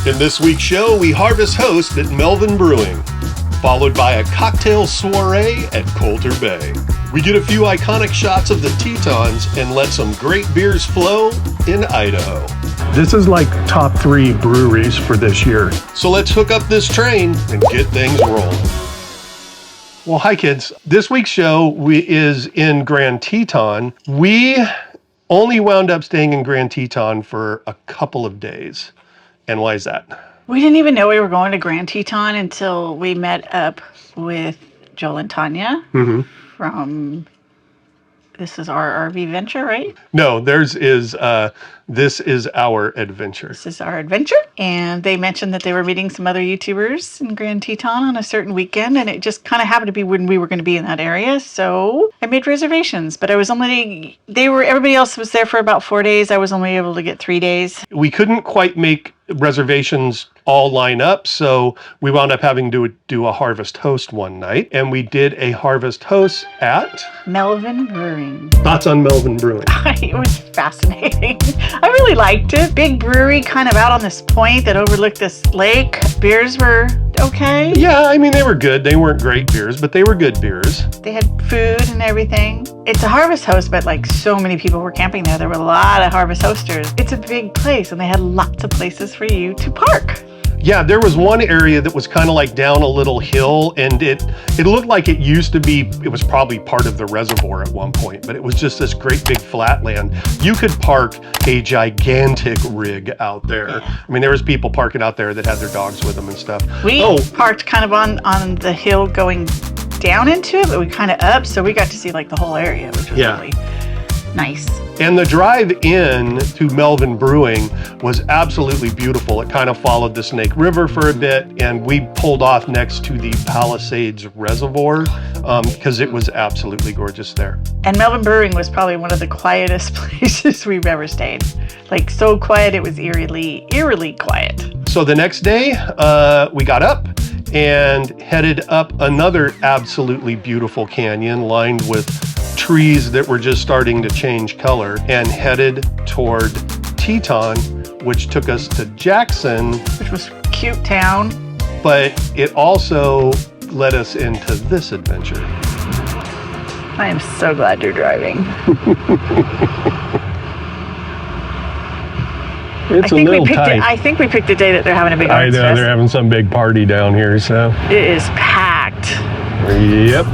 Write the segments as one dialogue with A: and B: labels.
A: In this week's show, we harvest host at Melvin Brewing, followed by a cocktail soiree at Colter Bay. We get a few iconic shots of the Tetons and let some great beers flow in Idaho.
B: This is like top 3 breweries for this year.
A: So let's hook up this train and get things rolling. Well, hi kids. This week's show is in Grand Teton. We only wound up staying in Grand Teton for a couple of days. And why is that?
C: We didn't even know we were going to Grand Teton until we met up with Joel and Tanya from This Is Our RV Venture, right?
A: No, This Is Our Adventure.
C: This is Our Adventure. And they mentioned that they were meeting some other YouTubers in Grand Teton on a certain weekend, and it just kind of happened to be when we were going to be in that area. So I made reservations, but everybody else was there for about 4 days. I was only able to get 3 days.
A: We couldn't quite make reservations all line up, so we wound up having to do a harvest host one night, and we did a harvest host at
C: Melvin Brewing.
A: Thoughts on Melvin Brewing?
C: It was fascinating. I really liked it. Big brewery kind of out on this point that overlooked this lake. Beers were okay.
A: Yeah, I mean, they were good. They weren't great beers, but they were good beers.
C: They had food and everything. It's a harvest host, but like so many people were camping there. There were a lot of harvest hosters. It's a big place, and they had lots of places for you to park.
A: Yeah, there was one area that was kind of like down a little hill, and it looked like it used to be, it was probably part of the reservoir at one point, but it was just this great big flat land. You could park a gigantic rig out there.
C: Yeah.
A: I mean, there was people parking out there that had their dogs with them and stuff.
C: We parked kind of on the hill going down into it, but we kind of up, so we got to see like the whole area, which was really nice.
A: And the drive in to Melvin Brewing was absolutely beautiful. It kind of followed the Snake River for a bit, and we pulled off next to the Palisades Reservoir because it was absolutely gorgeous there.
C: And Melvin Brewing was probably one of the quietest places we've ever stayed. Like so quiet, it was eerily quiet.
A: So the next day, we got up and headed up another absolutely beautiful canyon lined with trees that were just starting to change color, and headed toward Teton, which took us to Jackson.
C: Which was a cute town.
A: But it also led us into this adventure.
C: I am so glad you're driving.
A: It's a little tight.
C: I think we picked a day that they're having a big Arts
A: Fest. They're having some big party down here, so.
C: It is packed.
A: Yep.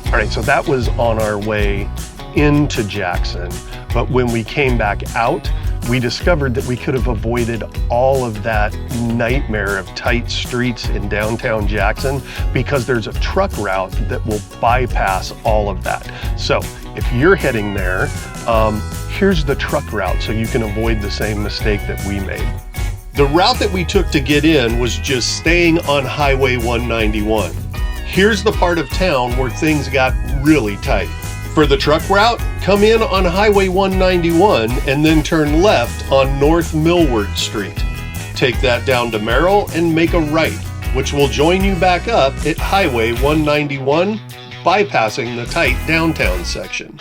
A: All right, so that was on our way into Jackson, but when we came back out, we discovered that we could have avoided all of that nightmare of tight streets in downtown Jackson because there's a truck route that will bypass all of that. So if you're heading there, here's the truck route so you can avoid the same mistake that we made. The route that we took to get in was just staying on Highway 191. Here's the part of town where things got really tight. For the truck route, come in on Highway 191 and then turn left on North Millward Street. Take that down to Merrill and make a right, which will join you back up at Highway 191, bypassing the tight downtown section.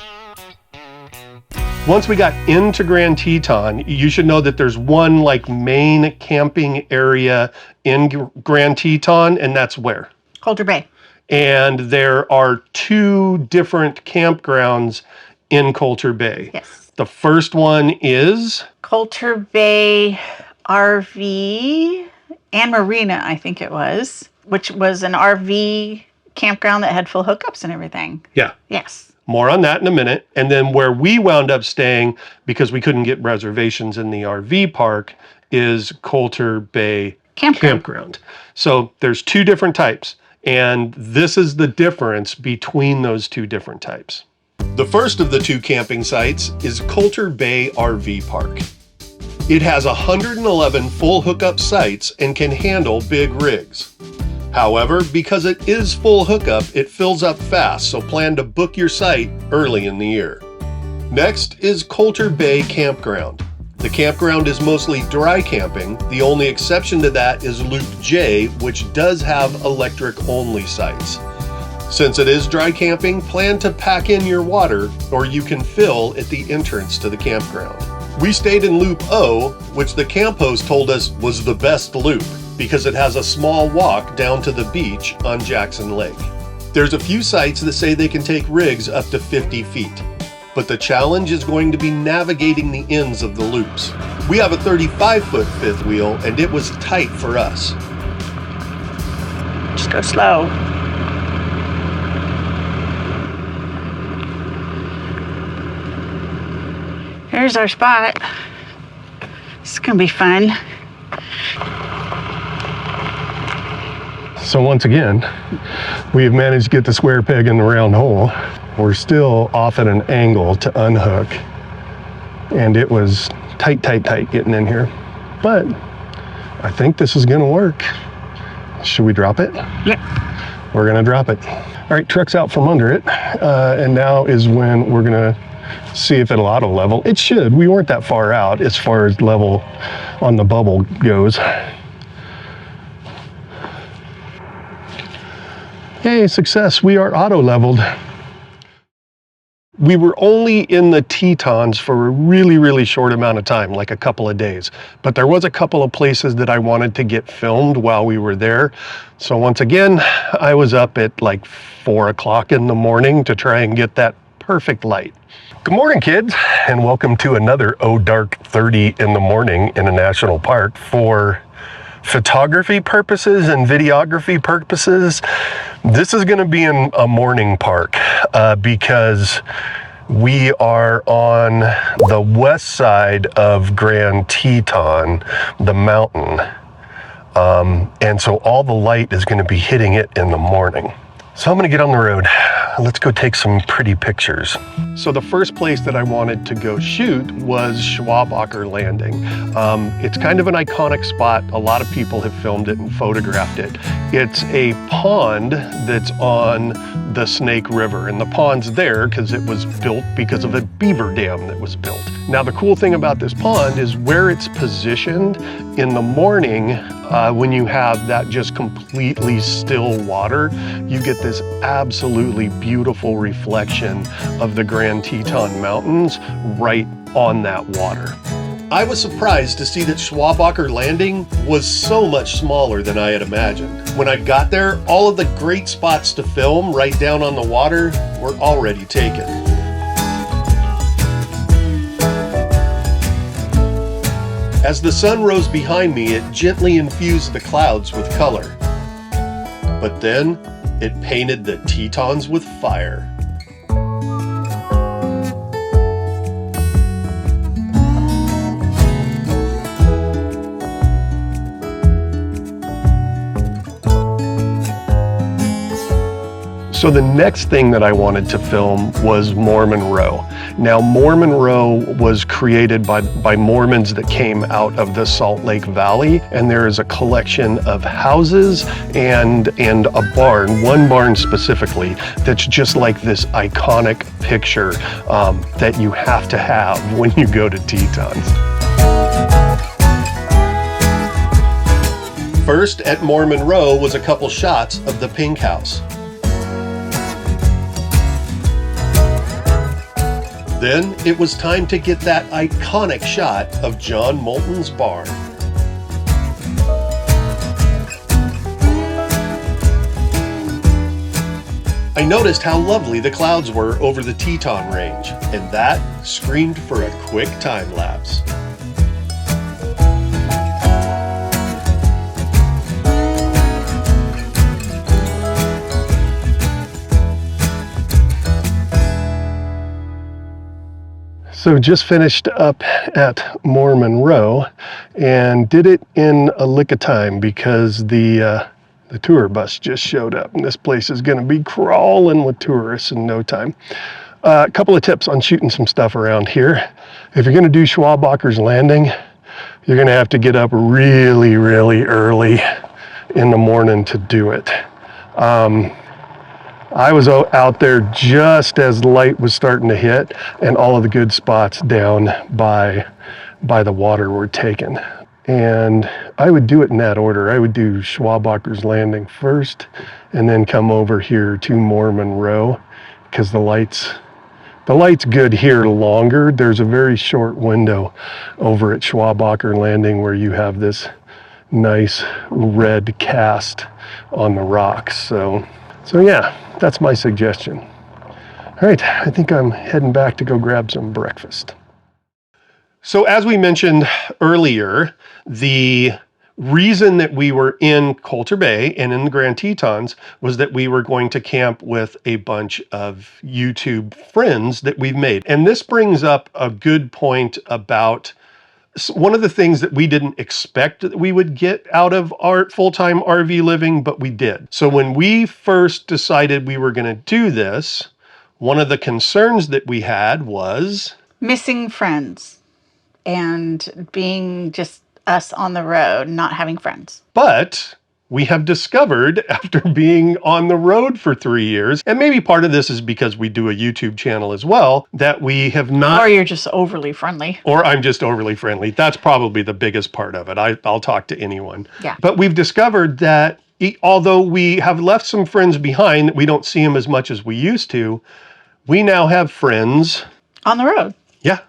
A: Once we got into Grand Teton, you should know that there's one like main camping area in Grand Teton, and that's where?
C: Colter Bay.
A: And there are 2 different campgrounds in Colter Bay.
C: Yes.
A: The first one is?
C: Colter Bay RV and Marina, I think it was, which was an RV campground that had full hookups and everything.
A: Yeah.
C: Yes.
A: More on that in a minute. And then where we wound up staying, because we couldn't get reservations in the RV park, is Colter Bay Campground. So there's 2 different types. And this is the difference between those 2 different types. The first of the 2 camping sites is Colter Bay RV Park. It has 111 full hookup sites and can handle big rigs. However, because it is full hookup, it fills up fast, so plan to book your site early in the year. Next is Colter Bay Campground. The campground is mostly dry camping. The only exception to that is Loop J, which does have electric-only sites. Since it is dry camping, plan to pack in your water, or you can fill at the entrance to the campground. We stayed in Loop O, which the camp host told us was the best loop because it has a small walk down to the beach on Jackson Lake. There's a few sites that say they can take rigs up to 50 feet, but the challenge is going to be navigating the ends of the loops. We have a 35-foot fifth wheel, and it was tight for us.
C: Just go slow. Here's our spot. It's gonna be fun.
A: So once again, we've managed to get the square peg in the round hole. We're still off at an angle to unhook, and it was tight getting in here. But I think this is gonna work. Should we drop it?
C: Yep.
A: We're gonna drop it. All right, truck's out from under it, and now is when we're gonna see if it'll auto level. It should. We weren't that far out as far as level on the bubble goes. Hey, success, we are auto leveled. We were only in the Tetons for a really short amount of time, like a couple of days. But there was a couple of places that I wanted to get filmed while we were there. So once again, I was up at like 4 o'clock in the morning to try and get that perfect light. Good morning, kids, and welcome to another Oh Dark 30 in the morning in a national park. For photography purposes and videography purposes, this is going to be in a morning park because we are on the west side of Grand Teton, the mountain, and so all the light is going to be hitting it in the morning. So I'm going to get on the road. Let's go take some pretty pictures. So the first place that I wanted to go shoot was Schwabacher Landing. It's kind of an iconic spot. A lot of people have filmed it and photographed it. It's a pond that's on the Snake River, and the pond's there because it was built because of a beaver dam that was built. Now the cool thing about this pond is where it's positioned in the morning. When you have that just completely still water, you get this absolutely beautiful reflection of the Grand Teton Mountains right on that water. I was surprised to see that Schwabacher Landing was so much smaller than I had imagined. When I got there, all of the great spots to film right down on the water were already taken. As the sun rose behind me, it gently infused the clouds with color. But then, it painted the Tetons with fire. So the next thing that I wanted to film was Mormon Row. Now, Mormon Row was created by Mormons that came out of the Salt Lake Valley, and there is a collection of houses and a barn, one barn specifically, that's just like this iconic picture that you have to have when you go to Tetons. First at Mormon Row was a couple shots of the pink house. Then it was time to get that iconic shot of John Moulton's barn. I noticed how lovely the clouds were over the Teton Range, and that screamed for a quick time lapse. So just finished up at Mormon Row and did it in a lick of time because the tour bus just showed up, and this place is going to be crawling with tourists in no time. A couple of tips on shooting some stuff around here. If you're going to do Schwabacher's Landing, you're going to have to get up really early in the morning to do it. I was out there just as light was starting to hit, and all of the good spots down by the water were taken. And I would do it in that order. I would do Schwabacher's Landing first, and then come over here to Mormon Row, because the lights The light's good here longer. There's a very short window over at Schwabacher Landing where you have this nice red cast on the rocks. So yeah, that's my suggestion. All right, I think I'm heading back to go grab some breakfast. So as we mentioned earlier, the reason that we were in Colter Bay and in the Grand Tetons was that we were going to camp with a bunch of YouTube friends that we've made. And this brings up a good point about one of the things that we didn't expect that we would get out of our full-time RV living, but we did. So when we first decided we were going to do this, one of the concerns that we had was
C: missing friends and being just us on the road, not having friends.
A: But we have discovered after being on the road for 3 years, and maybe part of this is because we do a YouTube channel as well, that we have not...
C: Or you're just overly friendly.
A: Or I'm just overly friendly. That's probably the biggest part of it. I'll talk to anyone.
C: Yeah.
A: But we've discovered that although we have left some friends behind, we don't see them as much as we used to, we now have friends...
C: on the road.
A: Yeah.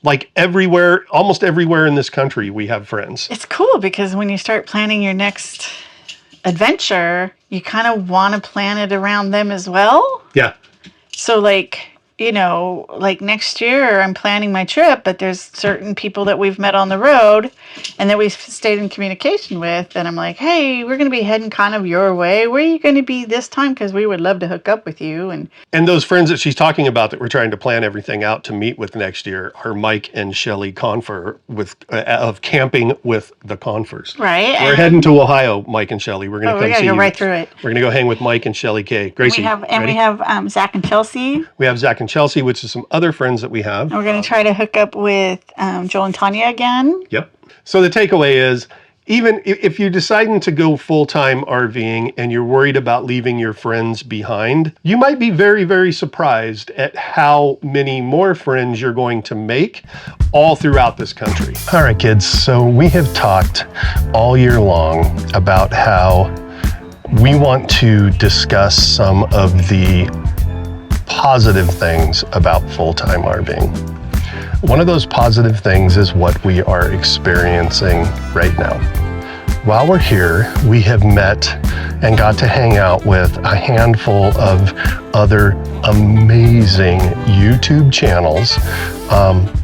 A: Like everywhere, almost everywhere in this country, we have friends.
C: It's cool because when you start planning your next adventure, you kind of want to plan it around them as well.
A: Yeah.
C: So like, you know, like next year I'm planning my trip, but there's certain people that we've met on the road and that we've stayed in communication with. And I'm like, hey, we're going to be heading kind of your way. Where are you going to be this time? Because we would love to hook up with you.
A: And those friends that she's talking about that we're trying to plan everything out to meet with next year are Mike and Shelly Confer of Camping with the Confers.
C: Right.
A: We're heading to Ohio, Mike and Shelly. We're going to come see
C: go
A: you.
C: right through it.
A: We're going to go hang with Mike and Shelly K. Gracie,
C: we have Zach and Chelsea.
A: We have Zach and Chelsea, which is some other friends that we have.
C: And we're going to try to hook up with Joel and Tanya again.
A: Yep. So the takeaway is, even if you're deciding to go full-time RVing and you're worried about leaving your friends behind, you might be very, very surprised at how many more friends you're going to make all throughout this country. All right, kids. So we have talked all year long about how we want to discuss some of the positive things about full-time RVing. One of those positive things is what we are experiencing right now. While we're here, we have met and got to hang out with a handful of other amazing YouTube channels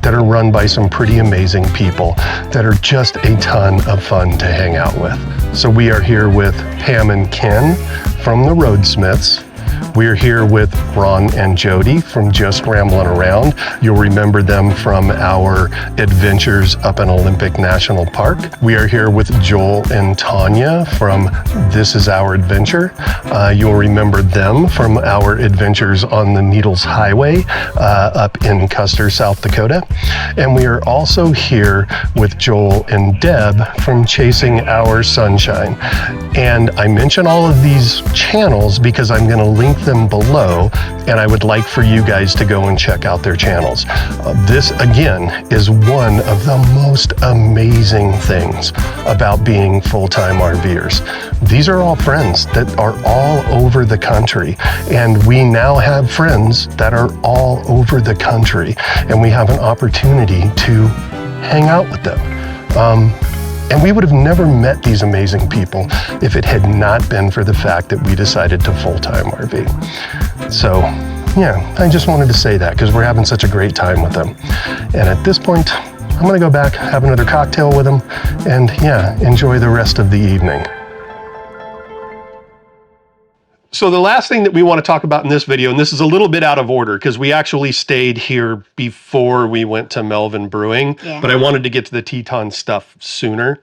A: that are run by some pretty amazing people that are just a ton of fun to hang out with. So we are here with Pam and Ken from the Roadsmiths. We're here with Ron and Jody from Just Ramblin' Around. You'll remember them from our adventures up in Olympic National Park. We are here with Joel and Tanya from This Is Our Adventure. You'll remember them from our adventures on the Needles Highway up in Custer, South Dakota. And we are also here with Joel and Deb from Chasing Our Sunshine. And I mention all of these channels because I'm going to link them below, and I would like for you guys to go and check out their channels. This again is one of the most amazing things about being full-time RVers. These are all friends that are all over the country, and we now have friends that are all over the country, and we have an opportunity to hang out with them. And we would have never met these amazing people if it had not been for the fact that we decided to full-time RV. So, yeah, I just wanted to say that because we're having such a great time with them. And at this point, I'm going to go back, have another cocktail with them, and yeah, enjoy the rest of the evening. So the last thing that we want to talk about in this video, and this is a little bit out of order because we actually stayed here before we went to Melvin Brewing, but I wanted to get to the Teton stuff sooner.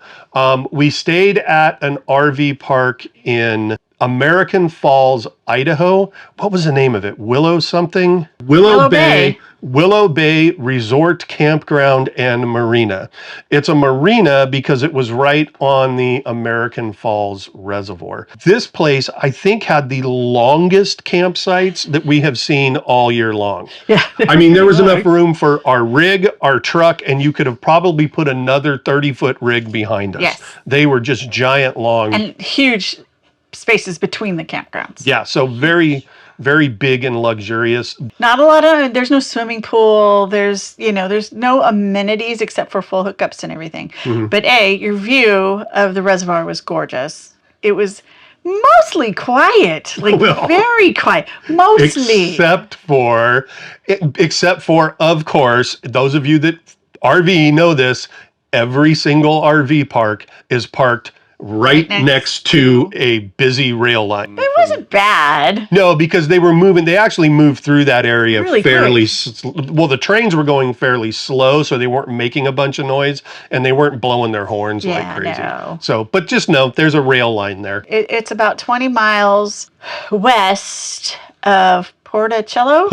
A: We stayed at an RV park in American Falls, Idaho. What was the name of it? Willow something? Willow Bay. Willow Bay Resort Campground and Marina. It's a marina because it was right on the American Falls Reservoir. This place, I think, had the longest campsites that we have seen all year long. Yeah. I mean, there was enough room for our rig, our truck, and you could have probably put another 30-foot rig behind us. Yes. They were just giant long.
C: And huge spaces between the campgrounds.
A: Yeah, so very, very big and luxurious.
C: Not a lot of, there's no swimming pool. There's no amenities except for full hookups and everything. But your view of the reservoir was gorgeous. It was mostly quiet, like very quiet, mostly.
A: Except for, of course, those of you that RV know this, every single RV park is parked right next to a busy rail line.
C: It wasn't bad.
A: No, because they actually moved through that area
C: really
A: fairly well, the trains were going fairly slow, so they weren't making a bunch of noise, and they weren't blowing their horns like crazy.
C: No.
A: So, but just know, there's a rail line there.
C: It's about 20 miles west of Pocatello.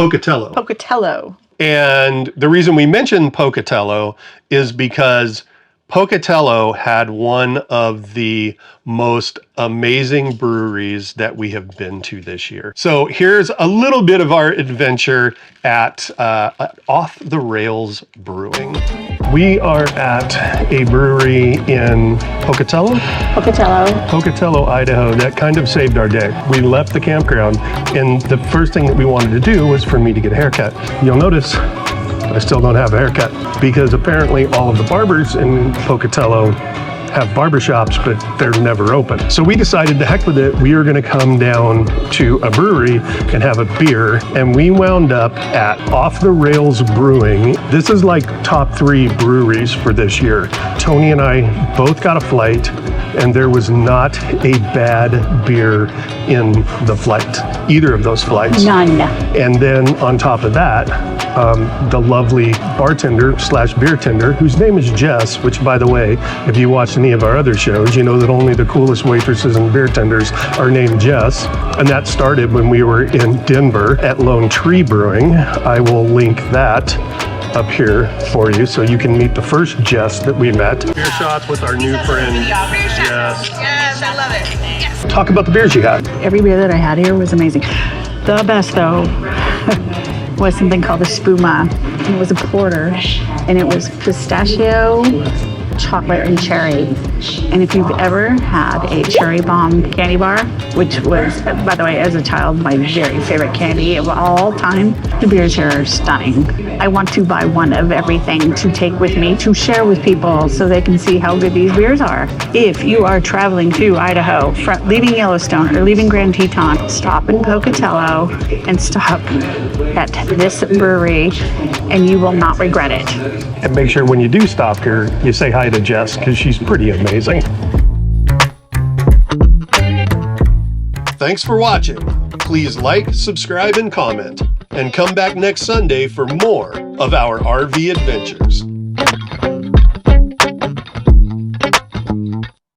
A: And the reason we mentioned Pocatello is because Pocatello had one of the most amazing breweries that we have been to this year. So here's a little bit of our adventure at Off the Rails Brewing.
B: We are at a brewery in Pocatello, Idaho. That kind of saved our day. We left the campground, and the first thing that we wanted to do was for me to get a haircut. You'll notice I still don't have a haircut because apparently all of the barbers in Pocatello have barbershops, but they're never open. So we decided to heck with it. We were gonna come down to a brewery and have a beer, and we wound up at Off the Rails Brewing. This is like top 3 breweries for this year. Tony and I both got a flight, and there was not a bad beer in the flight, either of those flights.
C: None.
B: And then on top of that, the lovely bartender / beer tender, whose name is Jess, which, by the way, if you watch any of our other shows, you know that only the coolest waitresses and beer tenders are named Jess. And that started when we were in Denver at Lone Tree Brewing. I will link that up here for you so you can meet the first Jess that we met. Beer shots with our new friend Jess.
D: Yes, I love it. Yes.
B: Talk about the beers you had.
C: Every beer that I had here was amazing. The best, though, was something called a Spuma. It was a porter, and it was pistachio, chocolate, and cherry. And if you've ever had a cherry bomb candy bar, which was, by the way, as a child, my very favorite candy of all time, the beers here are stunning. I want to buy one of everything to take with me to share with people so they can see how good these beers are. If you are traveling through Idaho, leaving Yellowstone or leaving Grand Teton, stop in Pocatello and stop at this brewery, and you will not regret it.
B: And make sure when you do stop here, you say hi to Jess, because she's pretty amazing.
A: Thanks for watching. Please like, subscribe, and comment. And come back next Sunday for more of our RV adventures.